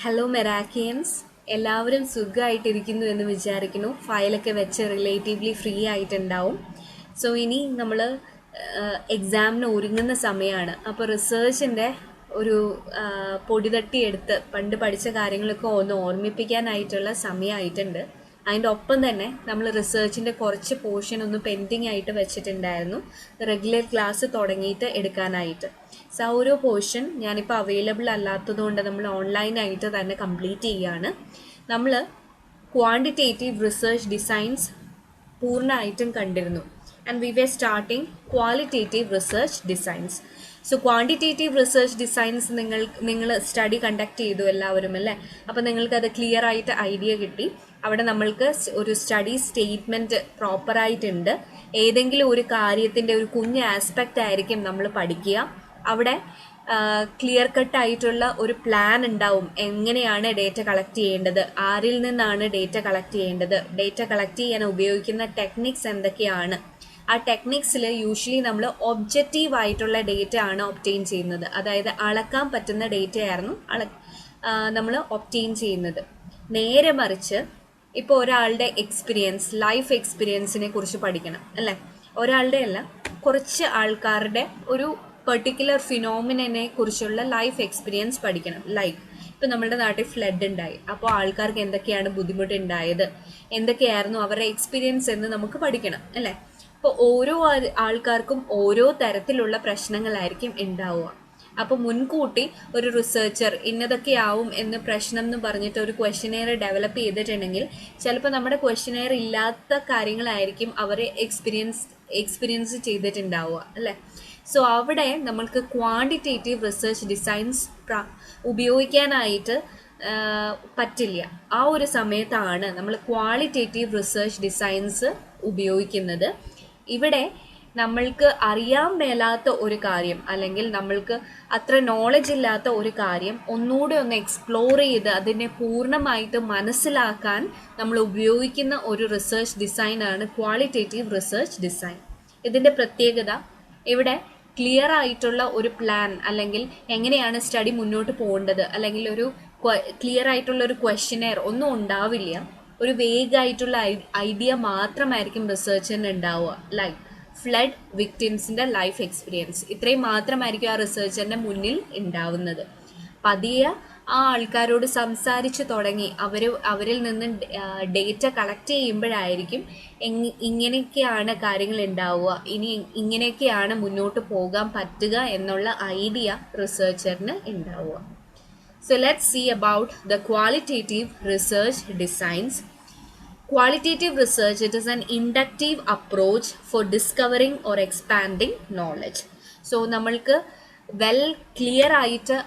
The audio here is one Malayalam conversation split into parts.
ഹലോ മെറാക്കിയൻസ്, എല്ലാവരും സുഖമായിട്ടിരിക്കുന്നു എന്ന് വിചാരിക്കുന്നു. ഫയലൊക്കെ വെച്ച് റിലേറ്റീവ്ലി ഫ്രീ ആയിട്ടുണ്ടാവും. സോ ഇനി നമ്മൾ എക്സാമിന് ഒരുങ്ങുന്ന സമയമാണ്. അപ്പോൾ റിസർച്ചിൻ്റെ ഒരു പൊടിതട്ടിയെടുത്ത് പണ്ട് പഠിച്ച കാര്യങ്ങളൊക്കെ ഒന്ന് ഓർമ്മിപ്പിക്കാനായിട്ടുള്ള സമയമായിട്ടുണ്ട്. അതിൻ്റെ ഒപ്പം തന്നെ നമ്മൾ റിസർച്ചിൻ്റെ കുറച്ച് പോർഷൻ ഒന്ന് പെൻഡിങ് ആയിട്ട് വെച്ചിട്ടുണ്ടായിരുന്നു, റെഗുലർ ക്ലാസ് തുടങ്ങിയിട്ട് എടുക്കാനായിട്ട്. സോ ആ ഒരു പോർഷൻ ഞാനിപ്പോൾ അവൈലബിൾ അല്ലാത്തതുകൊണ്ട് നമ്മൾ ഓൺലൈനായിട്ട് തന്നെ കംപ്ലീറ്റ് ചെയ്യുകയാണ്. നമ്മൾ ക്വാണ്ടിറ്റേറ്റീവ് റിസർച്ച് ഡിസൈൻസ് പൂർണ്ണമായിട്ടും കണ്ടിരുന്നു. And we were starting qualitative research designs. So quantitative research designs നിങ്ങൾ സ്റ്റഡി കണ്ടക്ട് ചെയ്തു എല്ലാവരും അല്ലേ? അപ്പോൾ നിങ്ങൾക്കത് ക്ലിയർ ആയിട്ട് ഐഡിയ കിട്ടി. അവിടെ നമ്മൾക്ക് ഒരു സ്റ്റഡി സ്റ്റേറ്റ്മെൻറ്റ് പ്രോപ്പറായിട്ടുണ്ട്. ഏതെങ്കിലും ഒരു കാര്യത്തിൻ്റെ ഒരു കുഞ്ഞ് ആസ്പെക്റ്റ് ആയിരിക്കും നമ്മൾ പഠിക്കുക. അവിടെ ക്ലിയർ കട്ടായിട്ടുള്ള ഒരു പ്ലാൻ ഉണ്ടാവും. എങ്ങനെയാണ് ഡേറ്റ കളക്ട് ചെയ്യേണ്ടത്, ആരിൽ നിന്നാണ് ഡേറ്റ കളക്ട് ചെയ്യേണ്ടത്, ഡേറ്റ കളക്ട് ചെയ്യാൻ ഉപയോഗിക്കുന്ന ടെക്നിക്സ് എന്തൊക്കെയാണ്. ആ ടെക്നിക്സിൽ യൂഷ്വലി നമ്മൾ ഒബ്ജക്റ്റീവ് ആയിട്ടുള്ള ഡേറ്റ ആണ് ഒബ്റ്റെയിൻ ചെയ്യുന്നത്. അതായത് അളക്കാൻ പറ്റുന്ന ഡേറ്റയായിരുന്നു നമ്മൾ ഒബ്റ്റെയിൻ ചെയ്യുന്നത്. നേരെ മറിച്ച് ഇപ്പോൾ ഒരാളുടെ എക്സ്പീരിയൻസ്, ലൈഫ് എക്സ്പീരിയൻസിനെ കുറിച്ച് പഠിക്കണം അല്ലേ? ഒരാളുടെ അല്ല, കുറച്ച് ആൾക്കാരുടെ ഒരു പെർട്ടിക്കുലർ ഫിനോമിനെ കുറിച്ചുള്ള ലൈഫ് എക്സ്പീരിയൻസ് പഠിക്കണം. ലൈക്ക് ഇപ്പം നമ്മുടെ നാട്ടിൽ ഫ്ലഡ് ഉണ്ടായി, അപ്പോൾ ആൾക്കാർക്ക് എന്തൊക്കെയാണ് ബുദ്ധിമുട്ടുണ്ടായത്, എന്തൊക്കെയായിരുന്നു അവരുടെ എക്സ്പീരിയൻസ് എന്ന് നമുക്ക് പഠിക്കണം അല്ലേ? അപ്പോൾ ഓരോ ആൾക്കാർക്കും ഓരോ തരത്തിലുള്ള പ്രശ്നങ്ങളായിരിക്കും ഉണ്ടാവുക. അപ്പോൾ മുൻകൂട്ടി ഒരു റിസർച്ചർ ഇന്നതൊക്കെയാവും എന്ന് പ്രശ്നം എന്ന് പറഞ്ഞിട്ട് ഒരു ക്വസ്റ്റനെയർ ഡെവലപ്പ് ചെയ്തിട്ടുണ്ടെങ്കിൽ ചിലപ്പോൾ നമ്മുടെ ക്വസ്റ്റനെയർ ഇല്ലാത്ത കാര്യങ്ങളായിരിക്കും അവർ എക്സ്പീരിയൻസ് ചെയ്തിട്ടുണ്ടാവുക അല്ലേ? സോ അവിടെ നമ്മൾക്ക് ക്വാണ്ടിറ്റേറ്റീവ് റിസർച്ച് ഡിസൈൻസ് ഉപയോഗിക്കാനായിട്ട് പറ്റില്ല. ആ ഒരു സമയത്താണ് നമ്മൾ ക്വാളിറ്റേറ്റീവ് റിസർച്ച് ഡിസൈൻസ് ഉപയോഗിക്കുന്നത്. ഇവിടെ നമ്മൾക്ക് അറിയാൻ മേലാത്ത ഒരു കാര്യം, അല്ലെങ്കിൽ നമ്മൾക്ക് അത്ര നോളജ് ഇല്ലാത്ത ഒരു കാര്യം ഒന്നുകൂടെ ഒന്ന് എക്സ്പ്ലോർ ചെയ്ത് അതിനെ പൂർണ്ണമായിട്ട് മനസ്സിലാക്കാൻ നമ്മൾ ഉപയോഗിക്കുന്ന ഒരു റിസർച്ച് ഡിസൈനാണ് ക്വാളിറ്റേറ്റീവ് റിസർച്ച് ഡിസൈൻ. ഇതിൻ്റെ പ്രത്യേകത, ഇവിടെ ക്ലിയർ ആയിട്ടുള്ള ഒരു പ്ലാൻ, അല്ലെങ്കിൽ എങ്ങനെയാണ് സ്റ്റഡി മുന്നോട്ട് പോകേണ്ടത്, അല്ലെങ്കിൽ ഒരു ക്ലിയർ ആയിട്ടുള്ള ഒരു ക്വസ്റ്റനെയർ ഒന്നും ഉണ്ടാവില്ല. ഒരു വേഗായിട്ടുള്ള ഐഡിയ മാത്രമായിരിക്കും റിസർച്ചിന് ഉണ്ടാവുക. ലൈക്ക് ഫ്ലഡ് വിക്ടിംസിൻ്റെ ലൈഫ് എക്സ്പീരിയൻസ്, ഇത്രയും മാത്രമായിരിക്കും ആ റിസർച്ചറിൻ്റെ മുന്നിൽ ഉണ്ടാവുന്നത്. പതിയെ ആ ആൾക്കാരോട് സംസാരിച്ച് തുടങ്ങി അവരിൽ നിന്ന് ഡേറ്റ കളക്ട് ചെയ്യുമ്പോഴായിരിക്കും ഇങ്ങനെയൊക്കെയാണ് കാര്യങ്ങൾ ഉണ്ടാവുക, ഇനി ഇങ്ങനെയൊക്കെയാണ് മുന്നോട്ട് പോകാൻ പറ്റുക എന്നുള്ള ഐഡിയ റിസർച്ചറിന് ഉണ്ടാവുക. So let's see about the qualitative research designs. Qualitative research, it is an inductive approach for discovering or expanding knowledge. So നമ്മൾക്ക് വെൽ ക്ലിയർ ആയിട്ട്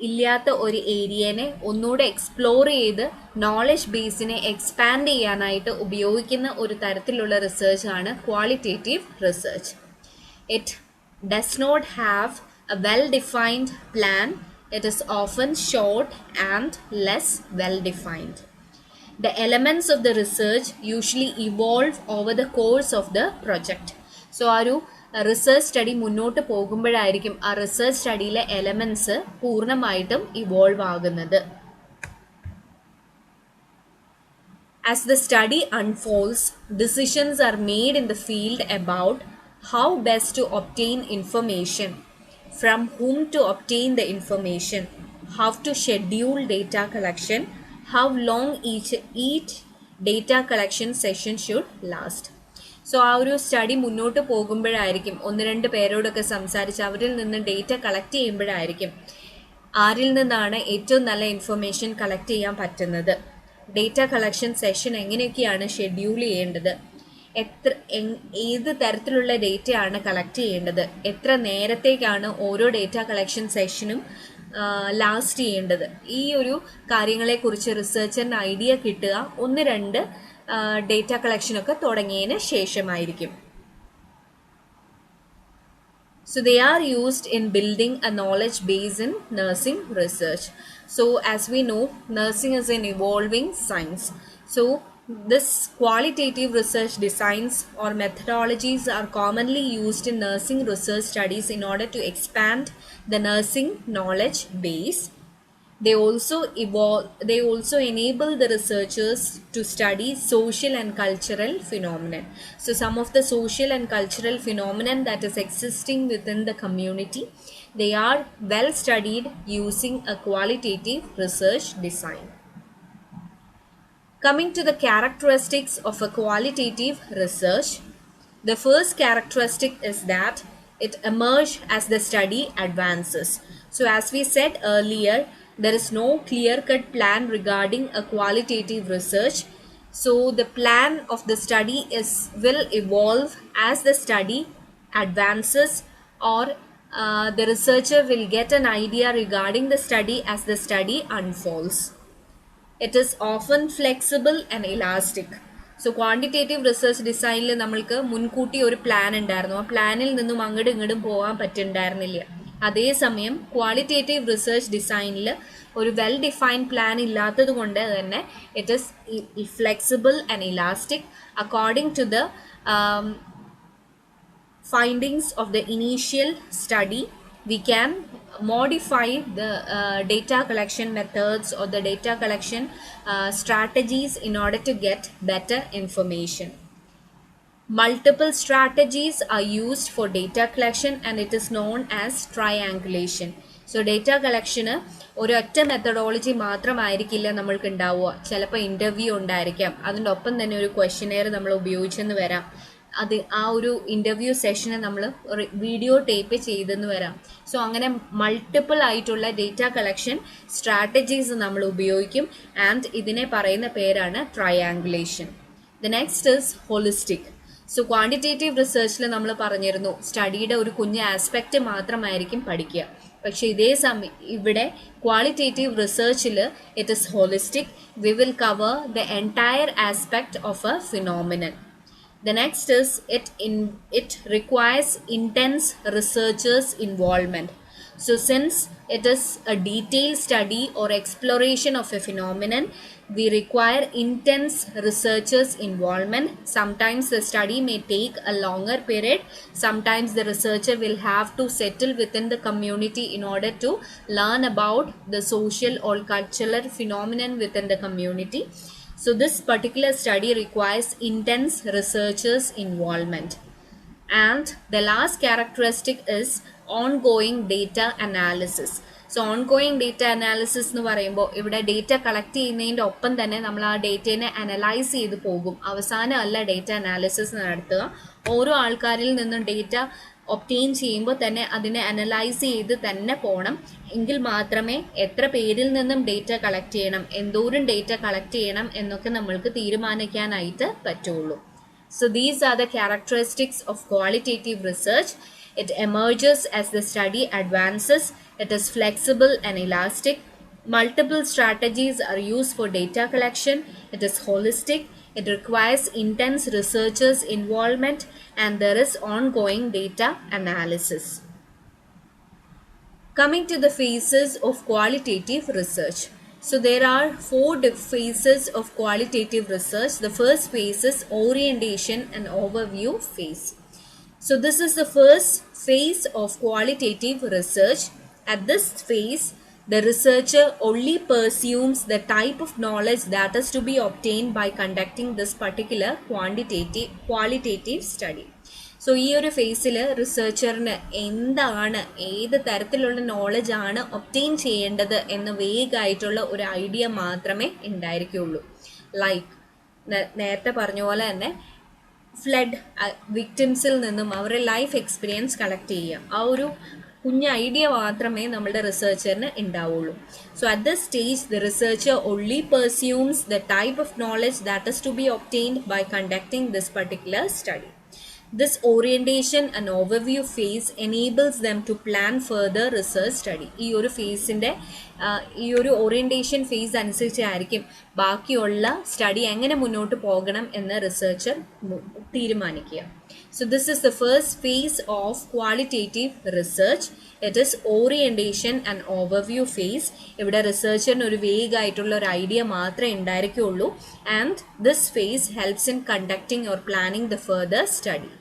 ഇല്ലാത്ത ഒരു ഏരിയനെ ഒന്നുകൂടെ എക്സ്പ്ലോർ ചെയ്ത് നോളജ് ബേസിനെ എക്സ്പാൻഡ് ചെയ്യാനായിട്ട് ഉപയോഗിക്കുന്ന ഒരു തരത്തിലുള്ള റിസർച്ച് ആണ് qualitative research. It does not have a well defined plan. It is often short and less well defined. The elements of the research usually evolve over the course of the project. So ആ ഒരു റിസർച്ച് സ്റ്റഡി മുന്നോട്ട് പോകുമ്പോഴായിരിക്കും ആ റിസർച്ച് സ്റ്റഡിയിലെ എലമെൻറ്റ്സ് പൂർണ്ണമായിട്ടും ഇവോൾവ് ആകുന്നത്. As the study unfolds, decisions are made in the field about how best to obtain information, from whom to obtain the information, how to schedule data collection, how long each data collection session should last. So ആ ഒരു സ്റ്റഡി മുന്നോട്ട് പോകുമ്പോഴായിരിക്കും, ഒന്ന് രണ്ട് പേരോടൊക്കെ സംസാരിച്ച് അവരിൽ നിന്ന് ഡേറ്റ കളക്ട് ചെയ്യുമ്പോഴായിരിക്കും ആരിൽ നിന്നാണ് ഏറ്റവും നല്ല ഇൻഫർമേഷൻ കളക്ട് ചെയ്യാൻ പറ്റുന്നത്, ഡേറ്റ കളക്ഷൻ സെഷൻ എങ്ങനെയൊക്കെയാണ് ഷെഡ്യൂൾ ചെയ്യേണ്ടത്, ഏത് തരത്തിലുള്ള ഡേറ്റയാണ് കളക്ട് ചെയ്യേണ്ടത്, എത്ര നേരത്തേക്കാണ് ഓരോ ഡേറ്റ കളക്ഷൻ സെഷനും ലാസ്റ്റ് ചെയ്യേണ്ടത്. ഈ ഒരു കാര്യങ്ങളെക്കുറിച്ച് റിസർച്ചറിന് ഐഡിയ കിട്ടുക ഒന്ന് രണ്ട് ഡേറ്റ കളക്ഷനൊക്കെ തുടങ്ങിയതിന് ശേഷമായിരിക്കും. So they are used in building a knowledge base in nursing research. So as we know, nursing is an evolving science. So this qualitative research designs or methodologies are commonly used in nursing research studies in order to expand the nursing knowledge base. They also enable the researchers to study social and cultural phenomenon. So some of the social and cultural phenomenon that is existing within the community, they are well studied using a qualitative research design. Coming to the characteristics of a qualitative research, the first characteristic is that it emerges as the study advances. So, as we said earlier, there is no clear cut plan regarding a qualitative research. So, the plan of the study will evolve as the study advances, or the researcher will get an idea regarding the study as the study unfolds. It is often flexible and elastic. So quantitative research ഡിസൈനിൽ നമ്മൾക്ക് മുൻകൂട്ടി ഒരു പ്ലാൻ ഉണ്ടായിരുന്നു. ആ പ്ലാനിൽ നിന്നും അങ്ങോട്ടും ഇങ്ങോട്ടും പോകാൻ പറ്റുന്നുണ്ടായിരുന്നില്ല. അതേസമയം ക്വാളിറ്റേറ്റീവ് റിസർച്ച് ഡിസൈനിൽ ഒരു വെൽ ഡിഫൈൻഡ് പ്ലാൻ ഇല്ലാത്തത് കൊണ്ട് തന്നെ it is flexible and elastic according to the findings of the initial study. We can modify the data collection methods or the data collection strategies in order to get better information. Multiple strategies are used for data collection and it is known as triangulation. So data collection ഒരൊറ്റ മെത്തഡോളജി മാത്രമായിരിക്കില്ല നമ്മൾക്ക് ഉണ്ടാവുക. ചിലപ്പോൾ ഇൻ്റർവ്യൂ ഉണ്ടായിരിക്കാം, അതിൻ്റെ ഒപ്പം തന്നെ ഒരു ക്വസ്റ്റ്യനെയർ നമ്മൾ ഉപയോഗിച്ചെന്ന് വരാം. അത് ആ ഒരു ഇൻ്റർവ്യൂ സെഷന് നമ്മൾ വീഡിയോ ടേപ്പ് ചെയ്തെന്ന് വരാം. സോ അങ്ങനെ മൾട്ടിപ്പിൾ ആയിട്ടുള്ള ഡേറ്റ കളക്ഷൻ സ്ട്രാറ്റജീസ് നമ്മൾ ഉപയോഗിക്കും ആൻഡ് ഇതിനെ പറയുന്ന പേരാണ് triangulation. The next is holistic. So quantitative റിസർച്ചിൽ നമ്മൾ പറഞ്ഞിരുന്നു സ്റ്റഡിയുടെ ഒരു കുഞ്ഞ് ആസ്പെക്റ്റ് മാത്രമായിരിക്കും പഠിക്കുക. പക്ഷേ ഇതേ സമയം ഇവിടെ ക്വാളിറ്റേറ്റീവ് റിസർച്ചിൽ it is holistic. We will cover the entire aspect of a phenomenon. The next is it requires intense researchers' involvement. So since it is a detailed study or exploration of a phenomenon, we require intense researchers' involvement. Sometimes the study may take a longer period. Sometimes the researcher will have to settle within the community in order to learn about the social or cultural phenomenon within the community. So this particular study requires intense researchers' involvement. And the last characteristic is ongoing data analysis. So ongoing data analysis എന്ന് പറയുമ്പോൾ ഇവിടെ ഡേറ്റ കളക്ട് ചെയ്യുന്നതിൻ്റെ ഒപ്പം തന്നെ നമ്മൾ ആ ഡേറ്റേനെ അനലൈസ് ചെയ്ത് പോകും. അവസാനമല്ല ഡേറ്റ അനാലിസിസ് നടത്തുക. ഓരോ ആൾക്കാരിൽ നിന്നും ഡേറ്റ ഒപ്റ്റെയിൻ ചെയ്യുമ്പോൾ തന്നെ അതിനെ അനലൈസ് ചെയ്ത് തന്നെ പോകണം. എങ്കിൽ മാത്രമേ എത്ര പേരിൽ നിന്നും ഡേറ്റ കളക്ട് ചെയ്യണം, എന്തോരം ഡേറ്റ കളക്ട് ചെയ്യണം എന്നൊക്കെ നമ്മൾക്ക് തീരുമാനിക്കാനായിട്ട് പറ്റുള്ളൂ. So these are the characteristics of qualitative research. It emerges as the study advances. It is flexible and elastic. Multiple strategies are used for data collection. It is holistic. It requires intense researchers' involvement and there is ongoing data analysis. Coming to the phases of qualitative research. So there are 4 phases of qualitative research. The first phase is orientation and overview phase. So this is the first phase of qualitative research. At this phase, the researcher only pursues the type of knowledge that is to be obtained by conducting this particular qualitative study. So ഈ ഒരു ഫേസിൽ റിസർച്ചറിന് എന്താണ്, ഏത് തരത്തിലുള്ള നോളജാണ് ഒപ്റ്റെയിൻ ചെയ്യേണ്ടത് എന്ന് വേഗമായിട്ടുള്ള ഒരു ഐഡിയ മാത്രമേ ഉണ്ടായിരിക്കുള്ളൂ. ലൈക്ക് നേരത്തെ പറഞ്ഞ പോലെ തന്നെ ഫ്ലഡ് വിക്ടിംസിൽ നിന്നും അവരുടെ ലൈഫ് എക്സ്പീരിയൻസ് കളക്ട് ചെയ്യുക, ആ ഒരു കുഞ്ഞ് ഐഡിയ മാത്രമേ നമ്മളുടെ റിസർച്ചറിന് ഉണ്ടാവുള്ളൂ. So at the stage the researcher only presumes the type of knowledge that is to be obtained by conducting this particular study. This orientation and overview phase enables them to plan further research study. ഈ ഒരു ഫേസിൻ്റെ ഈ ഒരു ഓറിയൻറ്റേഷൻ ഫേസ് അനുസരിച്ചായിരിക്കും ബാക്കിയുള്ള സ്റ്റഡി എങ്ങനെ മുന്നോട്ട് പോകണം എന്ന് റിസർച്ചർ തീരുമാനിക്കുക. So this is the first phase of qualitative research. It is orientation and overview phase. ഇവിടെ റിസർച്ചറിന് ഒരു വേഗമായിട്ടുള്ള ഒരു ഐഡിയ മാത്രമേ ഉണ്ടായിരിക്കുള്ളൂ. And this phase helps in conducting or planning the further study.